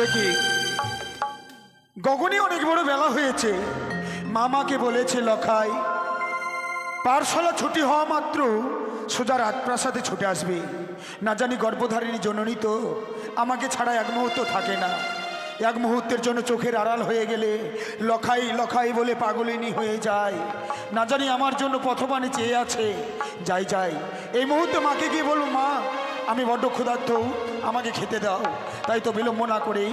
একে গগনে অনেক বড় বেলা হয়েছে। মামাকে বলেছে লখাই পাঠশালা ছুটি হওয়া মাত্র সোজা রাজপ্রাসাদে ছুটে আসবে। না জানি গর্ভধারিণী জননী তো আমাকে ছাড়া এক মুহূর্ত থাকে না। এক মুহূর্তের জন্য চোখের আড়াল হয়ে গেলে লখাই লখাই বলে পাগলিনী হয়ে যায়। না জানি আমার জন্য পথবাণী চেয়ে আছে। যাই যাই এই মুহূর্তে মাকে গিয়ে বলুন, মা আমি বড্ড ক্ষুধার্ত, আমাকে খেতে দাও। তাই তো বিলম্ব না করেই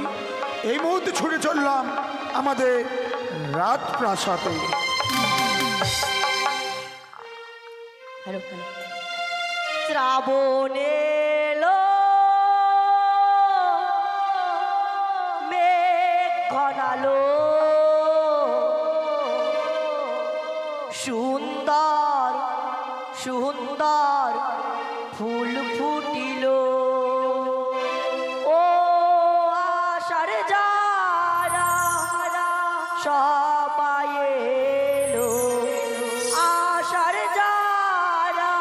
এই মুহূর্তে ছুটে চললাম আমাদের রাজপ্রাসাদে। শ্রাবণ এলো মেঘ ঘনালো সুন্দর সুন্দর ফুল ফুটিল ও আষাঢ় যারা সবাই এলো আষাঢ় যারা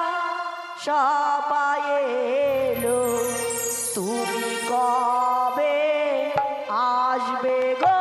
সবাই এলো তুমি কবে আসবে গো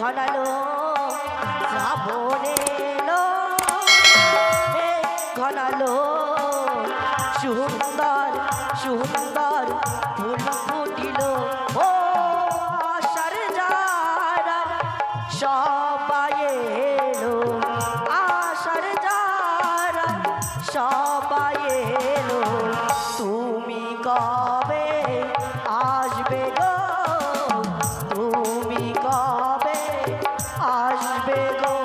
ঘনালো শ্রাবণ এলো ঘনালো সুন্দর সুন্দর ফুল ফুটিল ও আষাঢ় যারা সবাই এলো আষাঢ় যারা সবাই এলো তুমি কবে আসবে গো তুমি কবে আসবে গো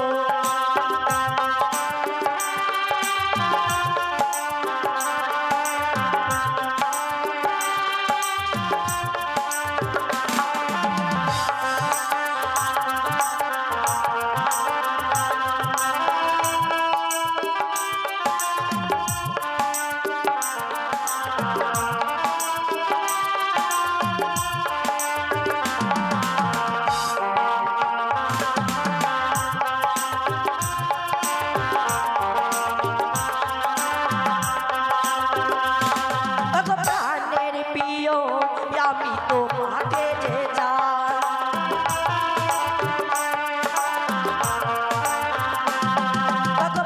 আমি তোমাকে যে চাই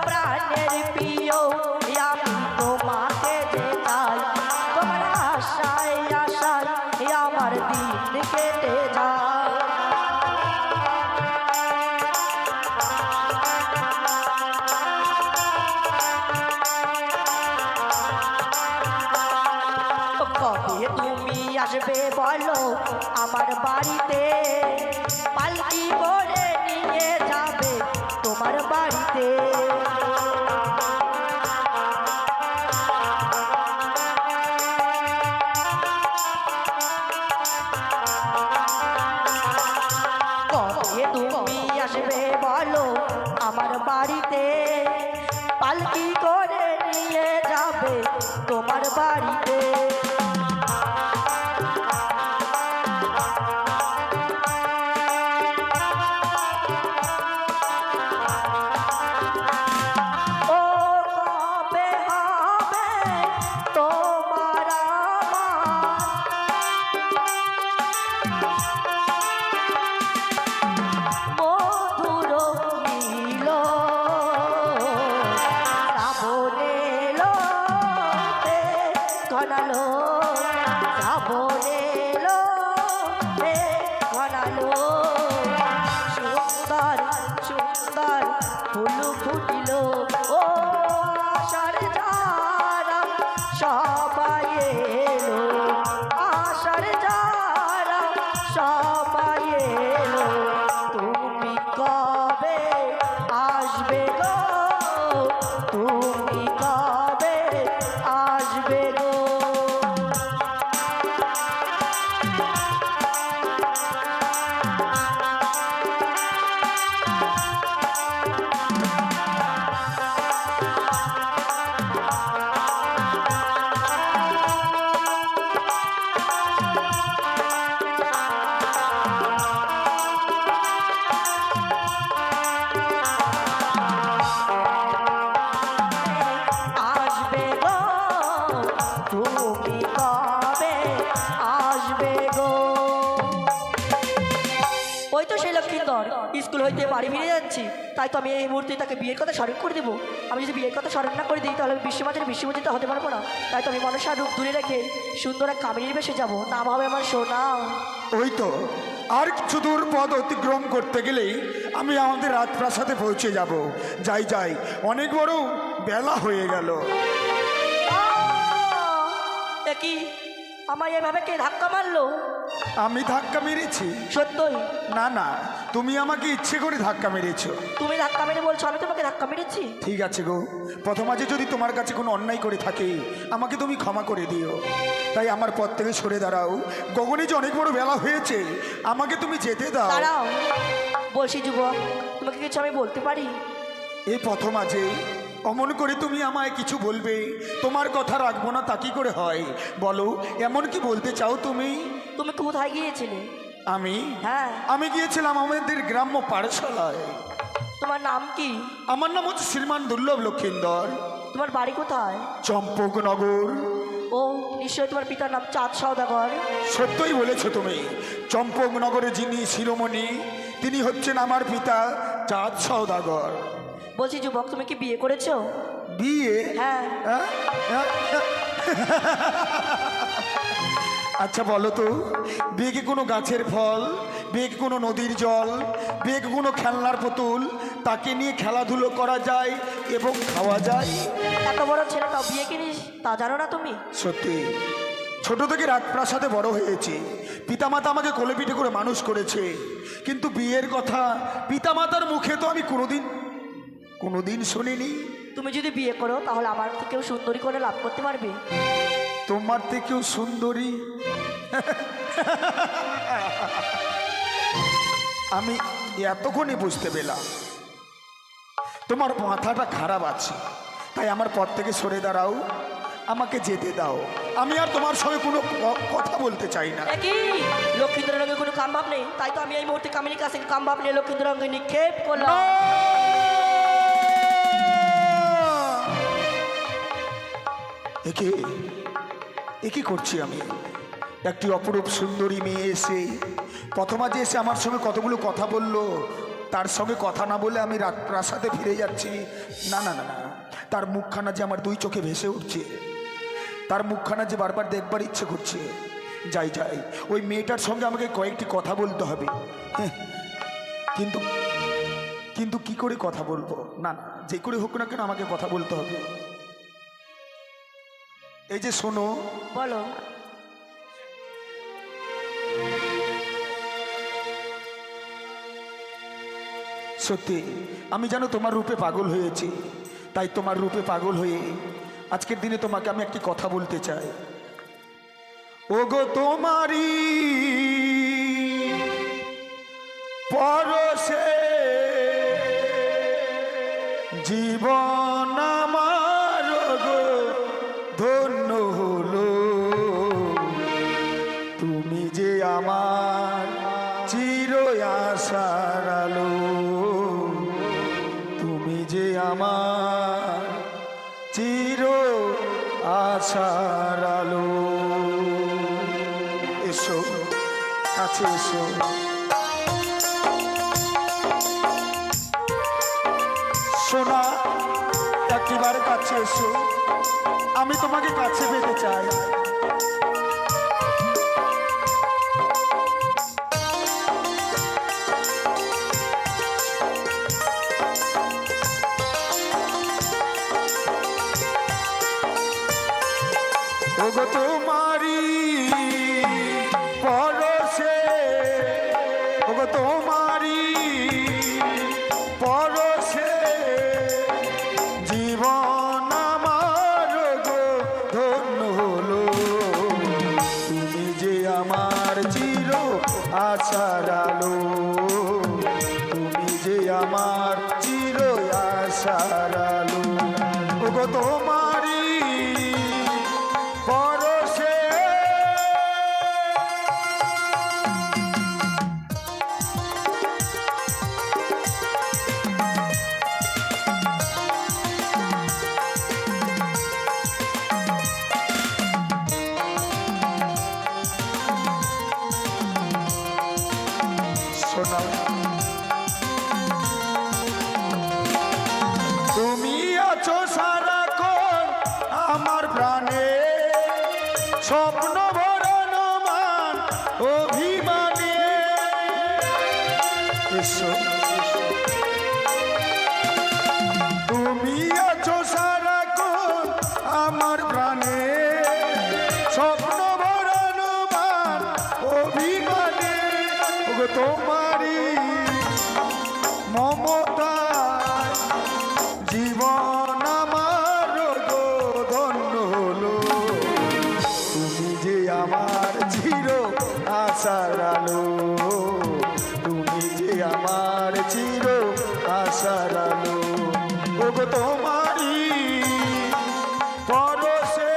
প্রাণের প্রিয় আমি তোমাকে যে চাই তোমার আশায় আশায় আমার দিন কেটে যায় কবে তুমি আসবে বলো আমার বাড়িতে পালকি করে নিয়ে যাবে তোমার বাড়িতে কবে তুমি আসবে বলো আমার বাড়িতে পালকি করে নিয়ে যাবে তোমার বাড়িতে ঘনালো শ্রাবণ এলো ঘনালো সুন্দর সুন্দর ফুল ফুটিল ও আষাঢ় যারা সবাই এলো কবে আসবে গো। ওই তো সেই লক্ষ্মীন্দর স্কুল হইতে বাড়ি ফিরে যাচ্ছি, তাই তো আমি এই মুহূর্তে তাকে বিয়ের কথা স্মরণ করে দেবো। আমি যদি বিয়ের কথা স্মরণ না করে দিই তাহলে বিশ্বমাঝের বিশ্বমজিত হতে পারবো না। তাই তো আমি মনসার রূপ দূরে রেখে সুন্দর এক কামিনীর বেশে যাবো, নাম হবে আমার সোনা। ওই তো আর কিছু দূর পথ অতিক্রম করতে গেলেই আমি আমাদের রাজপ্রাসাদে পৌঁছে যাব। যাই যাই, অনেক বড় বেলা হয়ে গেল। কি আমার এভাবে কে ধাক্কা মারলো? আমি ধাক্কা মেরেছি? সত্যই? না না, তুমি আমাকে ইচ্ছে করে ধাক্কা মেরেছো। তুমি ধাক্কা মেরে বলছো আমি তোমাকে ধাক্কা মেরেছি? ঠিক আছে গো, প্রথম আজ যদি তোমার কাছে কোনো অন্যায় করে থাকে আমাকে তুমি ক্ষমা করে দিও। তাই আমার পথ থেকে সরে দাঁড়াও। গগনে যে অনেক বড় বেলা হয়েছে, আমাকে তুমি যেতে দাও। দাঁড়াও বলছি যুবক, তোমাকে কিছু আমি বলতে পারি? এই প্রথম আজে অমন করে তুমি আমায় কিছু বলবে, তোমার কথা রাখবো না তা কি করে হয় বলো? এমন কি বলতে চাও তুমি? তুমি কোথায় গিয়েছিলে? আমি? হ্যাঁ। আমি গিয়েছিলাম আমাদের গ্রাম্য পাঠশালায়। তোমার নাম কি? আমার নাম হচ্ছে শ্রীমান দুর্লভ লক্ষিন্দর। তোমার বাড়ি কোথায়? চম্পকনগর। ও নিশ্চয়ই তোমার পিতার নাম চাঁদ সওদাগর। সত্যই বলেছো তুমি। চম্পকনগরে যিনি শিরোমণি তিনি হচ্ছেন আমার পিতা চাঁদ সওদাগর। বলছি যুবক, তুমি কি বিয়ে করেছো? বিয়ে? হ্যাঁ। আচ্ছা বলো তো, বিয়ে কি কোনো গাছের ফল, বিয়ে কি কোনো নদীর জল, বিয়ে কি কোনো খেলনার পুতুল তাকে নিয়ে খেলাধুলো করা যায় এবং খাওয়া যায়? এত বড় ছেলে তাও বিয়ে কিনিস তা জানো না তুমি? সত্যি, ছোট থেকে রাজপ্রাসাদে বড় হয়েছি, পিতামাতা আমাকে কোলে পিঠে করে মানুষ করেছে, কিন্তু বিয়ের কথা পিতামাতার মুখে তো আমি কোনোদিন শুনিনি। তুমি যদি বিয়ে করো তাহলে আমার থেকেও সুন্দরী করে লাভ করতে পারবে। তোমার থেকেও সুন্দরী? আমি এতক্ষণই বুঝতে পেলাম তোমার মাথাটা খারাপ আছে। তাই আমার পথ থেকে সরে দাঁড়াও, আমাকে যেতে দাও। আমি আর তোমার সঙ্গে কোনো কথা বলতে চাই না। কি লক্ষ্মীন্দর রঙে কোনো কাম ভাব নেই? তাই তো আমি এই মুহূর্তে কামিনীর কাছে কাম ভাব নিয়ে লক্ষ্মীন্দর রঙে নিক্ষেপ করলাম। একি করছি আমি? একটি অপরূপ সুন্দরী মেয়ে এসে প্রথম আজ এসে আমার সঙ্গে কতগুলো কথা বললো, তার সঙ্গে কথা না বলে আমি রাজপ্রাসাদে ফিরে যাচ্ছি। না না না না, তার মুখখানা যে আমার দুই চোখে ভেসে উঠছে, তার মুখখানা যে বারবার দেখবার ইচ্ছে করছে। যাই যাই, ওই মেয়েটার সঙ্গে আমাকে কয়েকটি কথা বলতে হবে। হ্যাঁ, কিন্তু কিন্তু কি করে কথা বলবো? না না, যে করে হোক না কেন আমাকে কথা বলতে হবে। এই যে শোনো। বলো। সত্যি আমি জানো তোমার রূপে পাগল হয়েছি। তাই তোমার রূপে পাগল হয়ে আজকের দিনে তোমাকে আমি একটি কথা বলতে চাই। ওগো তোমারি পরশে জীবন আমার গো ধন্য হলো। তুমি যে আমার চির আশার আলো, তুমি যে আমার চির আশার আলো। এসো কাছে এসো, সোনা একবার কাছে এসো, আমি তোমাকে কাছে পেতে চাই। ওগো তোমারি পরশে, ওগো তোমারি পরশে জীবন আমার গো ধন্য হলো। ভরানো মান অভিমানে এসো তুমি আছো সারাক্ষণ আমার প্রাণে স্বপ্ন ভরানো মান অভিমানে ওগো তোমারই মমতায় জীবন আমার গো ধন্য হলো তুমি যে আমার চির আশার আলো তুমি যে আমার চির আশার আলো ওগো তোমারই পরশে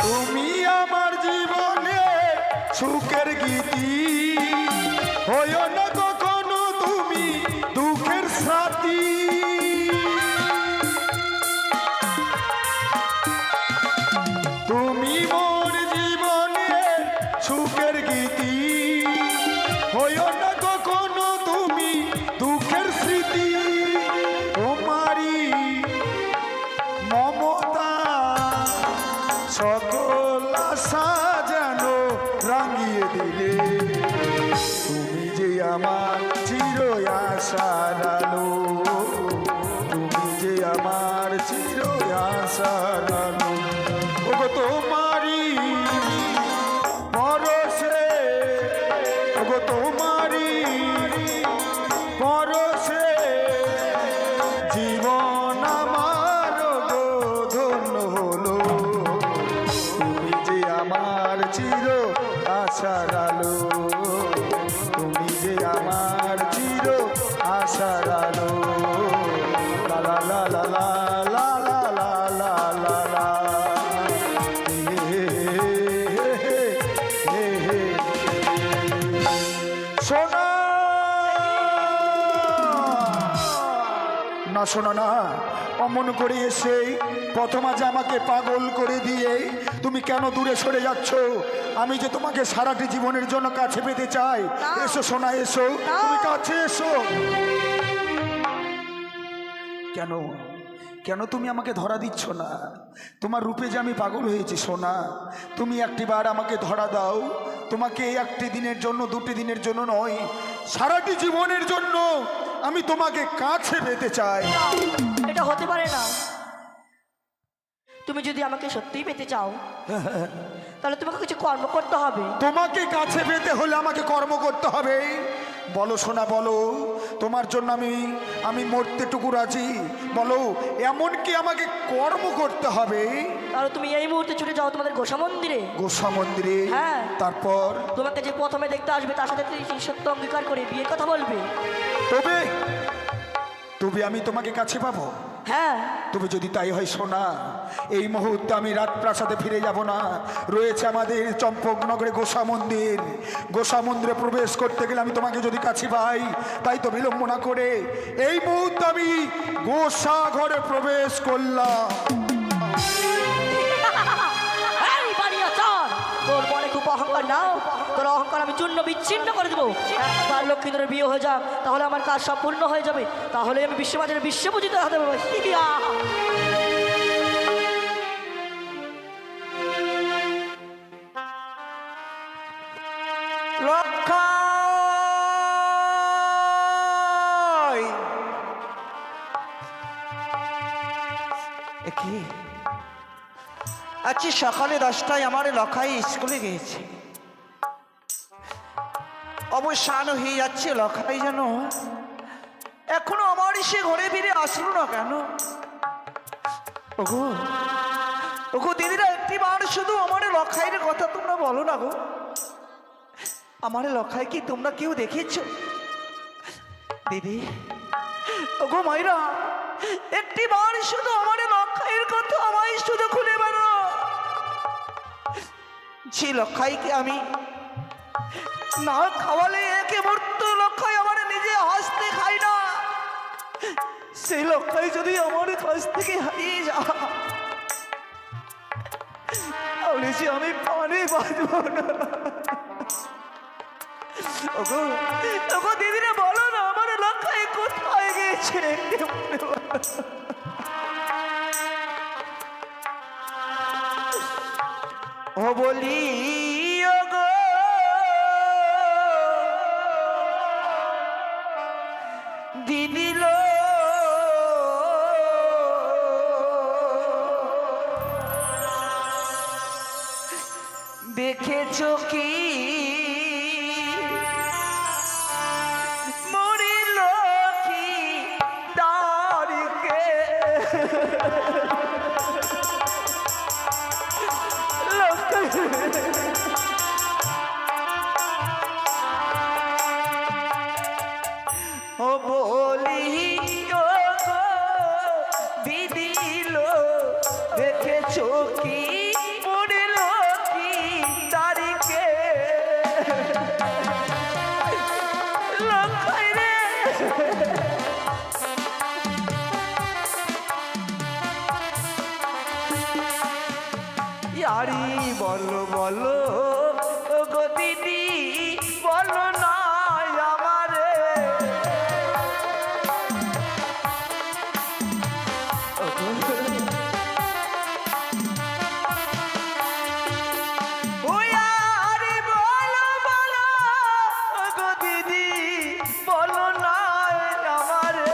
তুমি আমার জীবনে সুখের গীতি হইও না কখনো তুমি দুঃখের সাথী তুমি মোর জীবনে সুখের গীতি হইও না কখনো তুমি দুঃখের স্মৃতি তোমারই মমতা সকল আশা যেন রাঙিয়ে দিলে তুমি যে আমার চির আশার আলো তুমি যে আমার চির আশার আলো ওগো তোমারই পরশে ওগো তোমারই পরশে জীবন আমার গো ধন্য হলো তুমি যে আমার চির আশার আলো তুমি যে আমার চির আশার আলো লা লা লা লা লা লা লা লা লা লা হে হে হে হে হে সোনা না শোনো না অমন করে এসে প্রথম আজ আমাকে পাগল করে দিয়ে তুমি কেন দূরে সরে যাচ্ছ আমি যে তোমাকে সারাটি জীবনের জন্য কাছে পেতে চাই এসো সোনা এসো তুমি কাছে এসো কেন কেন তুমি আমাকে ধরা দিচ্ছ না তোমার রূপে যে আমি পাগল হয়েছি সোনা তুমি একটিবার আমাকে ধরা দাও তোমাকে একটি দিনের জন্য দুটি দিনের জন্য নয় সারাটি জীবনের জন্য আমি তোমাকে কাছে পেতে চাই এটা হতে পারে না তুমি যদি আমাকে সত্যিই পেতে চাও তাহলে তোমাকে কিছু কর্ম করতে হবে তোমাকে কাছে পেতে হলে আমাকে কর্ম করতে হবে বলো সোনা বলো তোমার জন্য আমি মরতেটুকু রাজি বলো এমন কি আমাকে কর্ম করতে হবে তাহলে তুমি এই মুহূর্তে ছুটে যাও তোমাদের গোসা মন্দিরে গোসা মন্দিরে হ্যাঁ তারপর তোমাকে যে প্রথমে দেখতে আসবে তার সাথে তুমি সত্য অঙ্গীকার করে বিয়ের কথা বলবে তবে তবে আমি তোমাকে কাছে পাবো হ্যাঁ তবে যদি তাই হয় সোনা এই মুহূর্তে আমি রাজপ্রাসাদে ফিরে যাব না রয়েছে আমাদের চম্পকনগরে গোসা মন্দির গোসা মন্দিরে প্রবেশ করতে গেলে আমি তোমাকে যদি কাছে পাই তাই তো বিলম্ব না করে এই মুহূর্তে আমি গোসা ঘরে প্রবেশ করলাম এই বানিয়াচর, তোর মনে খুব অহংকার নাও তোর অহংকার আমি চূর্ণ বিচ্ছিন্ন করে দেবো একবার লক্ষ্মীধরের বিয়ে হয়ে যাক তাহলে আমার কাজ সম্পূর্ণ হয়ে যাবে তাহলে আমি বিশ্ববাজারে বিশ্বপূজিত হতে পারবো কি আজকে সকালে 10টায় আমার লখাই স্কুলে গিয়েছে অবসান হয়ে যাচ্ছে লখাই যেন এখনো আমার সে ঘরে ফিরে আসলো না কেন ওগো ওগো দিদিরা একটিবার শুধু আমার লখাইয়ের কথা তোমরা বলো না গো আমার লখাই কি তোমরা কেউ দেখেছো দিদি ওগো মাইরা একটিবার শুধু আমার লখাইয়ের কথা আমায় শুধু খুলে বেড়ো সেই লক্ষাইকে আমি না খাওয়ালে একে মূর্ত লক্ষাই আমার নিজে হাসতে খাই না। সেই লক্ষাই যদি আমার কাছ থেকে হারিয়ে যায় তাহলে যে আমি প্রাণে বাঁচব না। ওগো ওগো দিদিরা বলো না আমার লক্ষাই কোথায় গেছে? ও বলি ওগো দিদি লো দেখেছো কি মরিল কি দাঁড়িকে ও বলি ও গো দিদি লো দেখেছো কি মরিল কি দাঁড়িকে লক্ষাই রে ইয়ারি বলো বলো ও গো দিদি বলো না আমারে ও ইয়ারি বলো বলো ও গো দিদি বলো না আমারে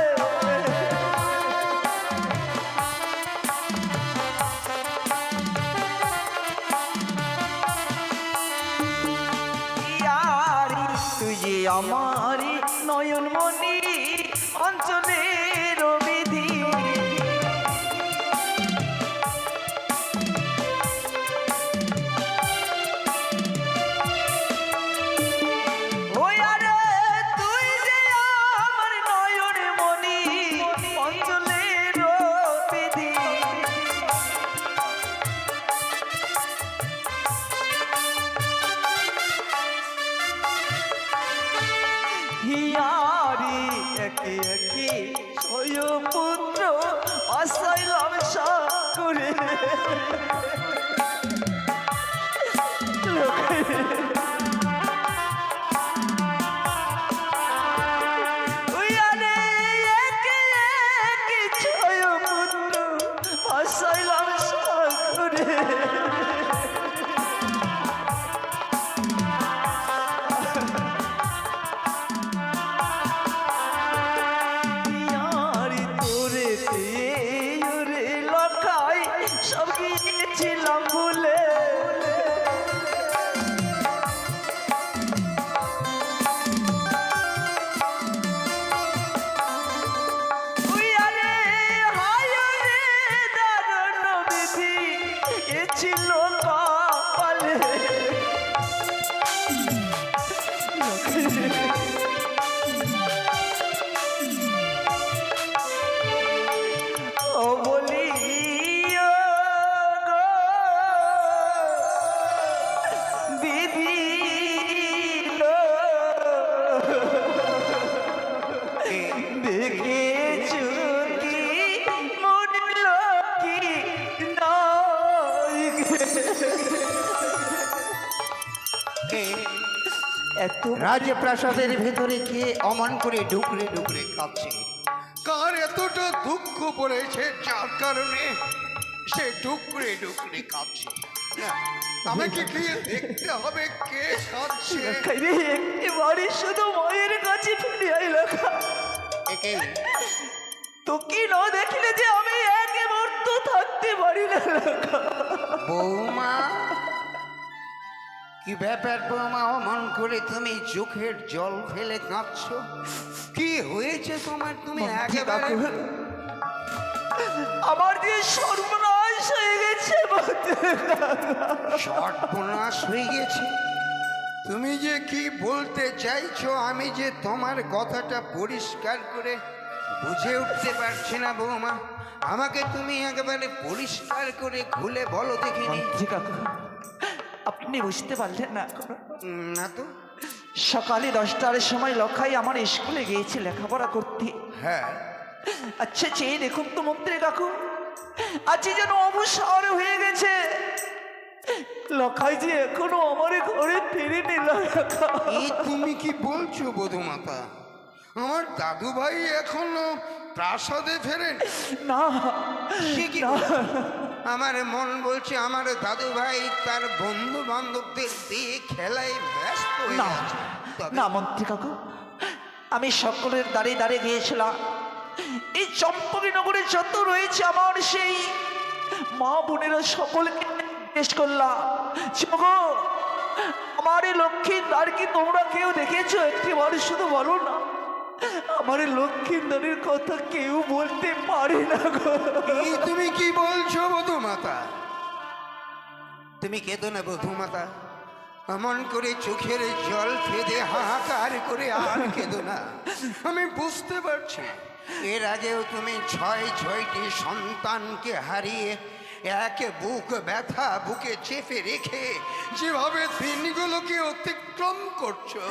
ইয়ারি তুই যে আমারি নয়ন মনি অঞ্চলের বিধি ও ইয়ারে তুই যে আমার নয়ন মনি অঞ্চলের বিধি হিয়ারি একে একে ছয় পুত্র আসাইলাম করে ছয় পুত্র আসাইলাম করে ইয়ারি তোরে রে লক্ষাই সব গিয়েছিলাম ভুলে ছিল কপালে ও বলি ও গো দিদি লো দেখেছো কি মরল কি নয় এত রাজপ্রাসাদের ভেতরে কে অমন করে ডুকরে ডুকরে কাঁপছে? কার এতটা দুঃখ পড়েছে যার কারণে সে ডুকরে ডুকরে কাঁদছে? আমাকে গিয়ে দেখতে হবে কে কাঁদছে। এবারে শুধু মায়ের কাছে ফিরে আইলা একে তো কি না দেখলে যে আমি এক মুহূর্ত থাকতে পারি না। বৌমা, কি ব্যাপার বৌমা, অমন করে তুমি চোখের জল ফেলে কাঁদছো? কি হয়েছে তোমার? তুমি একেবারে আমার যে সর্বনাশ হয়ে গেছে। সর্বনাশ হয়ে গেছে? তুমি যে কি বলতে চাইছো আমি যে তোমার কথাটা পরিষ্কার করে বুঝে উঠতে পারছি না বৌমা। আমাকে তুমি একেবারে পরিষ্কার করে খুলে বলো দেখিনি। আপনি বুঝতে পারলেন না এখনো? না তো। সকালে 10টার সময় লখাই আমার স্কুলে গিয়েছে লেখাপড়া করতে। হ্যাঁ, আচ্ছা চেয়ে দেখুন তো মন্ত্রী কাকু, আজ যেন অবসর হয়ে গেছে। লখাই যে এখনো আমার ঘরে ফিরে নিল। এই তুমি কি বলছো বধূমাতা? আমার দাদু ভাই এখনো প্রাসাদে ফেরেন? না সে কি বলছো? আমার মন বলছে আমার দাদু ভাই তার বন্ধু বান্ধবদের দিয়ে খেলায় ব্যস্ত হয়ে না আছে। তবে না মন্ত্রী কাকু, আমি সকলের দাঁড়িয়ে দাঁড়িয়ে গিয়েছিলাম। এই চম্পকী নগরে যত রয়েছে আমার সেই মা বোনেরা সকলকে জিজ্ঞেস করলাম, গো আমার এই লক্ষ্মীর কি তোমরা কেউ দেখেছো? একটিবার শুধু বলো না। আমার লক্ষ্মীর কথা কেউ বলতে পারে না গো। এই তুমি কি বলছো বধূমাতা? তুমি কেঁদো না বধূমাতা, এমন করে চোখের জল ফেদে হাহাকার করে আর কেঁদো না। আমি বুঝতে পারছি এর আগেও তুমি ছয়টি সন্তানকে হারিয়ে এক বুক ব্যথা বুকে চেপে রেখে যেভাবে দিনগুলোকে অতিক্রম করছো,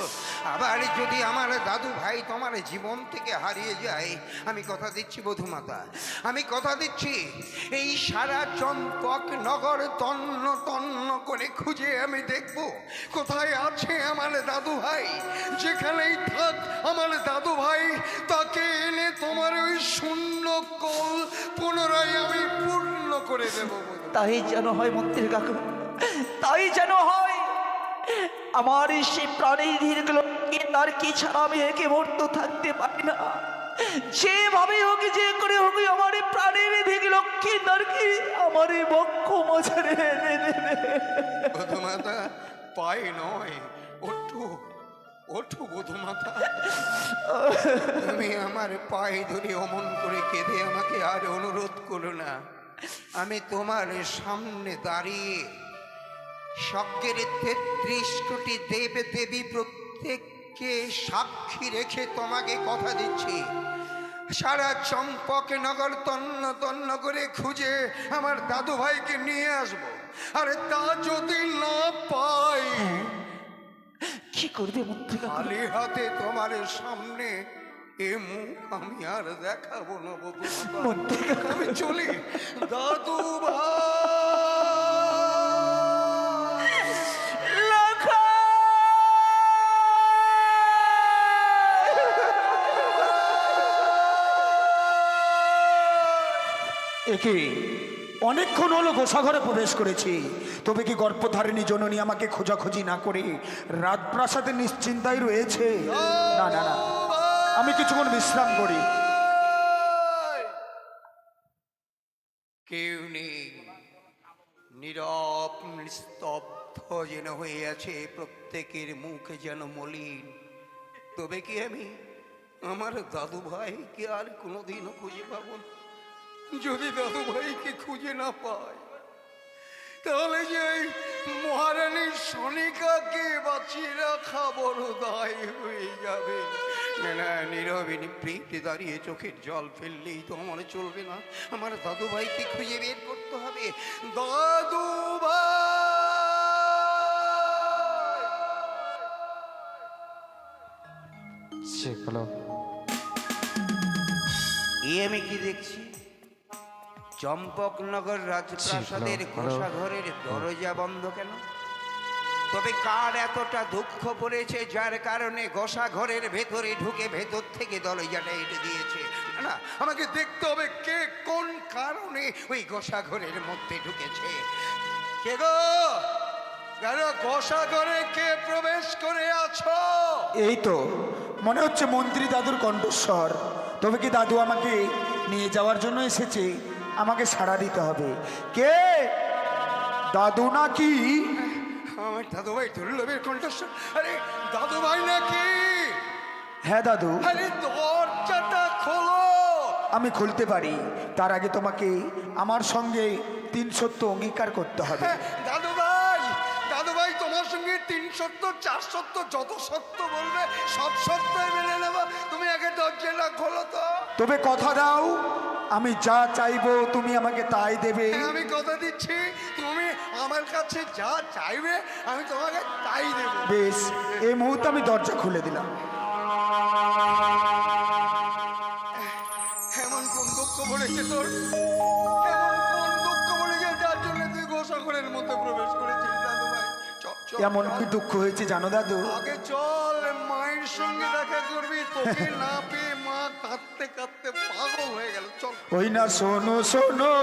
আবার যদি আমার দাদু ভাই তোমার জীবন থেকে হারিয়ে যায়, আমি কথা দিচ্ছি বধূমাতা, আমি কথা দিচ্ছি এই সারা চম্পক নগর তন্ন তন্ন করে খুঁজে আমি দেখব কোথায় আছে আমার দাদু ভাই। যেখানেই থাক আমার দাদু ভাই, তাকে এনে তোমার ওই শূন্য কোল পুনরায় আমি পূর্ণ করে দেব। তাই যেন হয় মন্ত্রী কাকু, তাই যেন হয়। আমার সেই প্রাণের ধীরগুলো তার কি ছাড়া আমি একে মুহূর্ত থাকতে পারি না। যেভাবে হোক যে করে হোক আমার এই প্রাণের ধীর লক্ষ্মী তার কি আমার এই বক্ষ মাঝারে এনে দেবে। বধূমাতা পায়ে নয়, ওঠো ওঠো বধূমাতা, তুমি আমার পায়ে ধরে অমন করে কেঁদে আমাকে আর অনুরোধ করো না। আমি তোমার সামনে দাঁড়িয়ে স্বর্গের 33 কোটি দেব দেবী প্রত্যেককে সাক্ষী রেখে তোমাকে কথা দিচ্ছি, সারা চম্পক নগর তন্ন তন্ন করে খুঁজে আমার দাদু ভাইকে নিয়ে আসবো। আরে তা যদি না পাই, কি করবে মন্ত্রী কাকু? খালি হাতে তোমার সামনে এ মুখ আমি আর দেখাবো না বধূমাতা। মন্ত্রী কাকু আমি চলি দাদু ভাই। একে অনেকক্ষণ হলো গোসাঘরে প্রবেশ করেছি, তবে কি গর্ভধারিণী জননী আমাকে খোঁজাখুঁজি না করে রাজপ্রাসাদে নিশ্চিন্তায় রয়েছে? না না না, আমি কিছুক্ষণ বিশ্রাম করি। কেউ নেই, নীরব নিস্তব্ধ যেন হয়ে আছে, প্রত্যেকের মুখে যেন মলিন। তবে কি আমি আমার দাদু ভাইকে আর কোনোদিনও খুঁজে পাবো না? যদি দাদু ভাইকে খুঁজে না পাই, তাহলে যে ওই মহারানী সনিকাকে বাঁচিয়ে রাখা বড় দায় হয়ে যাবে। না, নীরবে নিভৃতে দাঁড়িয়ে চোখের জল ফেললেই তো আমার চলবে না। আমার দাদু ভাইকে খুঁজে বের করতে হবে। দাদু ভাই, আমি কি দেখছি? চম্পকনগর রাজপ্রাসাদের গোসাঘরের দরজা বন্ধ কেন? তবে কার এতটা দুঃখ পড়েছে যার কারণে গোসাঘরের ভেতরে ঢুকে ভেতর থেকে দরজাটা এঁটে দিয়েছে? না, আমাকে দেখতে হবে কে কোন কারণে ওই গোসাঘরের মধ্যে ঢুকেছে। কে গো? কেন গোসাঘরে কে প্রবেশ করে আছো? এই তো মনে হচ্ছে মন্ত্রী দাদুর কণ্ঠস্বর। তবে কি দাদু আমাকে নিয়ে যাওয়ার জন্য এসেছে? আমাকে সাড়া দিতে হবে। কে? দাদু নাকি? আমার দাদু ভাই দুর্লভের কণ্ঠস্বর। আরে দাদু ভাই নাকি? হ্যাঁ দাদু, আরে দরজাটা খোলো। আমি খুলতে পারি, তার আগে তোমাকে আমার সঙ্গে 3 সত্য অঙ্গীকার করতে হবে। দাদু ভাই তোমার সঙ্গে 3 সত্য 4 সত্য যত সত্য বলবে সব সত্যই মেনে নেব। তুমি আগে দরজাটা খোলো তো। তবে কথা দাও, আমি যা চাইবো তুমি আমাকে তাই দেবে। আমি কথা দিচ্ছি, তুমি আমার কাছ কাছে যা চাইবে আমি তোমাকে তাই দেবো। বেশ, এই মুহূর্তে আমি দরজা খুলে দিলাম। এমন কোন দুঃখ পড়েছে তোর, এমন কোন দুঃখ পড়েছে যার জন্য তুই গোসাগরের মধ্যে প্রবেশ করেছিস দাদু ভাই? চল চল এমন কি দুঃখ হয়েছে জানো দাদু? আগে চল, মায়ের সঙ্গে দেখা করবি। তোকে না পেয়ে মা কাঁদতে কাঁদতে পাগল হয়ে গেল। চল। ওই না শোনো শোনো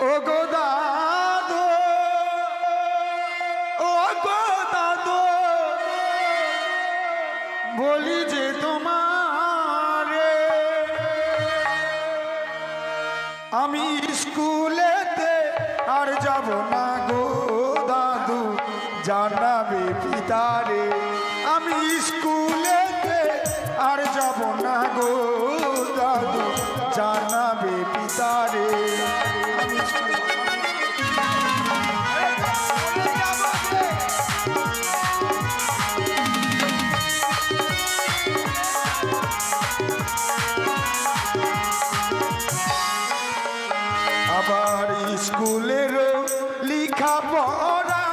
ও গো দাদু, ও গো দাদু, বলি যে তোমারে আমি স্কুলেতে আর যাব না গো দাদু, জানাবে পিতারে আমি স্কুলেতে আর যাব না গো দাদু, জানাবে পিতারে আমি আবার স্কুলেরও লিখা পড়া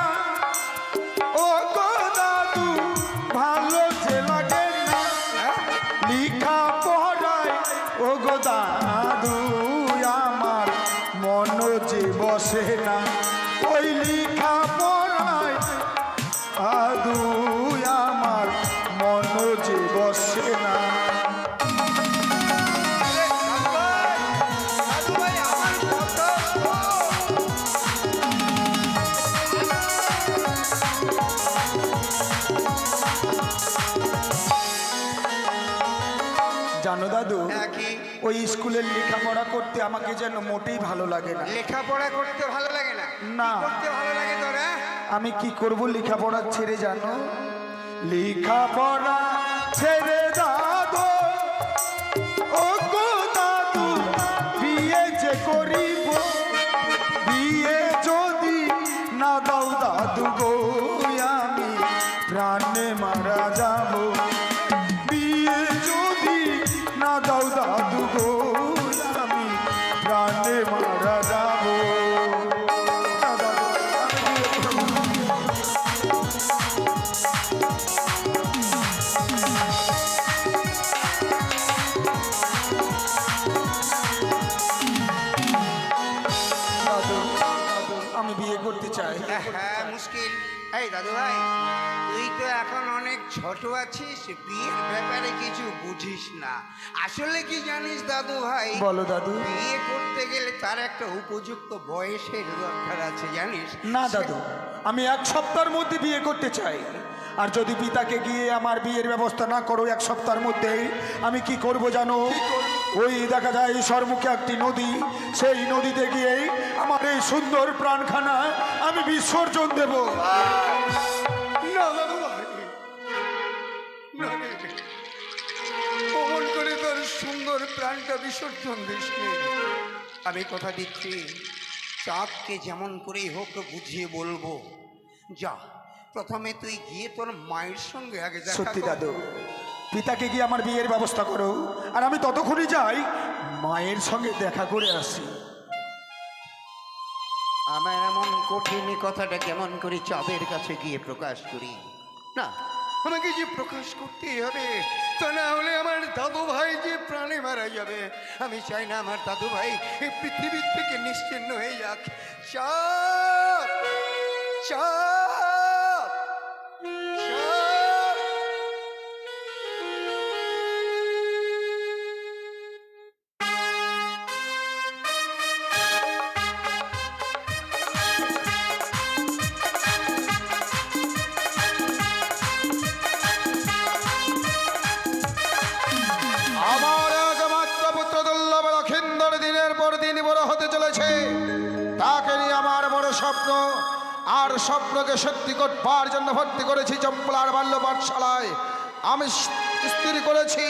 ও গো দাদু ভালো যে লাগে না, লিখা পড়ায় ও গো দাদু আমার মন যে বসে না, ওই লিখা পড়ায় দাদু আমার মন যে বসে না। দাদু ভাই আমার কথা জানো দাদু, হ্যাঁ, কি? ওই স্কুলের লেখাপড়া করতে আমাকে যেন মোটেই ভালো লাগে না। লেখাপড়া করতে ভালো লাগে না? না। কি করতে ভালো লাগে তোর? হ্যাঁ? আমি কি করব লেখাপড়া ছেড়ে জানো? লেখাপড়া ছেড়ে দাদু, ও গো দাদু বিয়ে যে করিব, বিয়ে যদি না দাও দাদু গো আমি প্রাণে মারা যাব, বিয়ে যদি না দাও দাদু গো আমি প্রাণে মারা যাব। না দাদু, আমি বিয়ে করব না। দাদু, আমি বিয়ে করতে চাই। হ্যাঁ, মুশকিল। এই দাদু ভাই, তুই তো এখন অনেক ছোট আছিস, বিয়ের ব্যাপারে কিছু বুঝিস না। আসলে কি জানিস দাদু ভাই, বলো দাদু। বিয়ে করতে গেলে তার একটা উপযুক্ত বয়সের দরকার আছে, জানিস? না দাদু, আমি 1 সপ্তাহের মধ্যে বিয়ে করতে চাই। আর যদি পিতাকে গিয়ে আমার বিয়ের ব্যবস্থা না করো 1 সপ্তাহের মধ্যেই, আমি কি করব জানো? ওই দেখা যায় সরমুখে একটি নদী, সেই নদীতে গিয়ে আমার এই সুন্দর প্রাণখানা আমি বিসর্জন দেব। না দাদু ভাই, না রে, অমন করে তোর সুন্দর প্রাণটা বিসর্জন দিস নে। আমি কথা দিচ্ছি, চাঁদকে যেমন করেই হোক বুঝিয়ে বলবো। যা, প্রথমে তুই গিয়ে তোর মায়ের সঙ্গে আগে দেখা সত্যি কর। দাদু, পিতাকে গিয়ে আমার বিয়ের ব্যবস্থা করো, আর আমি ততক্ষণই যাই মায়ের সঙ্গে দেখা করে আসি। আমার এমন কঠিন কথাটা কেমন করে চাঁদের কাছে গিয়ে প্রকাশ করি? না, আমাকে যে প্রকাশ করতেই হবে, তা না হলে আমার দাদু ভাই যে প্রাণে মারা যাবে। আমি চাই না আমার দাদু ভাই এই পৃথিবীর থেকে নিশ্চিহ্ন হয়ে যাক। চাঁদ, চাঁদ, চাঁদ। আমার একমাত্র পুত্র দুর্লভ লক্ষিন্দর দিনের পর দিন বড় হতে চলেছে, তাকে নিয়ে আমার বড় স্বপ্ন। আর স্বপ্নকে সত্যি করবার জন্য ভর্তি করেছি চম্পলার বাল্য পাঠশালায়। আমি স্থির করেছি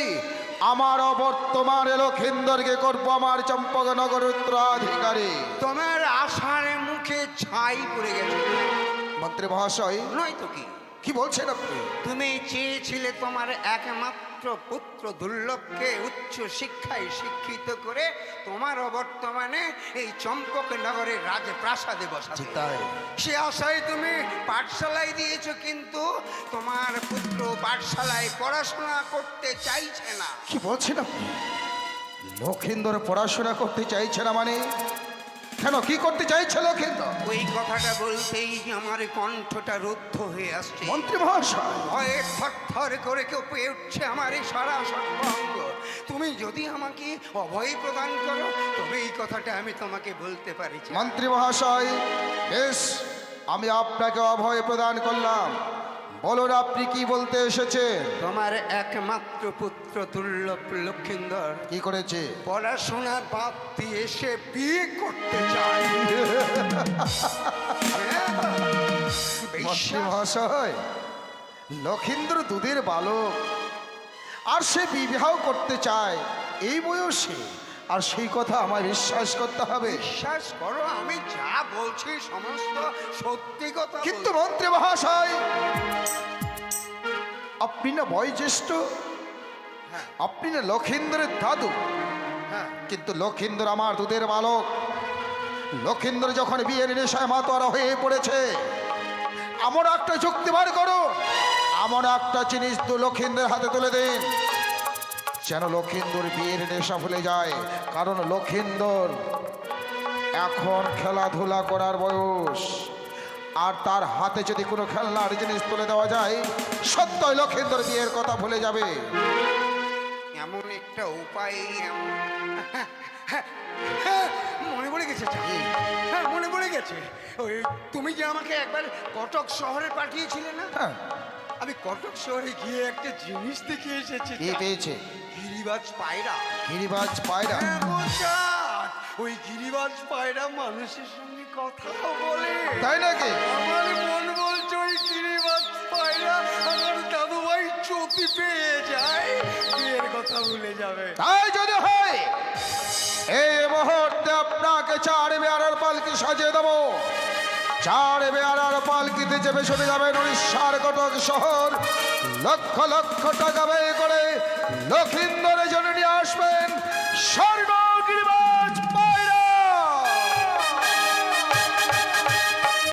আমার অবর্তমানে লক্ষিন্দরকে করবো আমার চম্পকনগর উত্তরাধিকারী। তোমার আশার মুখে ছাই পড়ে গেছে মন্ত্রী মহাশয়, নয় তো কি? কি বলছেন আপনি? তুমি চেয়েছিলে তোমার একমাত্র পুত্র দুর্লভকে উচ্চ শিক্ষায় শিক্ষিত করে তোমার অবর্তমানে এই চম্পকনগরের রাজপ্রাসাদে বসাতে। তাই সে আশায় তুমি পাঠশালায় দিয়েছো, কিন্তু তোমার পুত্র পাঠশালায় পড়াশোনা করতে চাইছে না। কি বলছেন আপনি? লক্ষিন্দর পড়াশোনা করতে চাইছে না মানে? কেন, কি করতে চাইছে লক্ষিন্দর? ওই কথাটা বলতেই আমার কণ্ঠটা রুদ্ধ হয়ে আসছে। মন্ত্রী মহাশয়, ভয়ে থরথর করে কেঁপে উঠছে আমার এই সারা সর্বাঙ্গ। তুমি যদি আমাকে অভয় প্রদান করো তবে এই কথাটা আমি তোমাকে বলতে পারি। মন্ত্রী মহাশয়, বেশ, আমি আপনাকে অভয় প্রদান করলাম। বলুন, আপনি কি বলতে এসেছেন? তোমার একমাত্র পুত্র দুর্লভ লক্ষিন্দর কি করেছে? পড়াশোনা বাদ দিয়ে সে বিয়ে করতে চায়। মন্ত্রী মহাশয়, লক্ষিন্দর দুধের বালক, আর সে বিবাহ করতে চায় এই বয়সে, আর সেই কথা আমায় বিশ্বাস করতে হবে। বিশ্বাস করো, আমি যা বলছি সমস্ত সত্যি কথা। কিন্তু মন্ত্রী মহাশয়, আপনি না বয়োজ্যেষ্ঠ, আপনি না লক্ষিন্দরের দাদু, হ্যাঁ, কিন্তু লক্ষিন্দর আমার দুধের বালক। লক্ষিন্দর যখন বিয়ের নেশায় মাতোয়ারা হয়ে পড়েছে, এমন একটা যুক্তি বার করো, এমন একটা জিনিস তো লক্ষিন্দরের হাতে তুলে দিন যেন লক্ষিন্দর বিয়ের নেশা ভুলে যায়। কারণ লক্ষিন্দর এখন খেলাধুলা করার বয়স, আর তার হাতে যদি কোনো খেলনার জিনিস তুলে দেওয়া যায়, সত্যই লক্ষিন্দর বিয়ের কথা ভুলে যাবে। এমন একটা উপায় মনে পড়ে গেছে। হ্যাঁ, মনে পড়ে গেছে। ওই তুমি যে আমাকে একবার কটক শহরে পাঠিয়েছিলে না, হ্যাঁ, আমি কটক শহরে গিয়ে একটা জিনিস দেখে এসেছি। কি পেয়েছে? গিরিবাজ পায়রা। গিরিবাজ পায়রা? হ্যাঁ, বোঝান। ওই গিরিবাজ পায়রা মানুষের সঙ্গে কথা বলে। তাই নাকি? আমার মন বলছে ওই গিরিবাজ পায়রা আমার দাদু ভাই চতি পেয়ে যায়, বিয়ের কথা ভুলে যাবে। তাই যদি হয়, এই মুহূর্তে আপনাকে 4 বেয়ারার পালকি সাজিয়ে দেবো। 4 বেয়ারার পালকিতে চেপে চলে যাবেন উড়িষ্যার কটক শহর। লক্ষ লক্ষ টাকা ব্যয় করে লক্ষিন্দরের জন্য নিয়ে আসবেন স্বর্ণ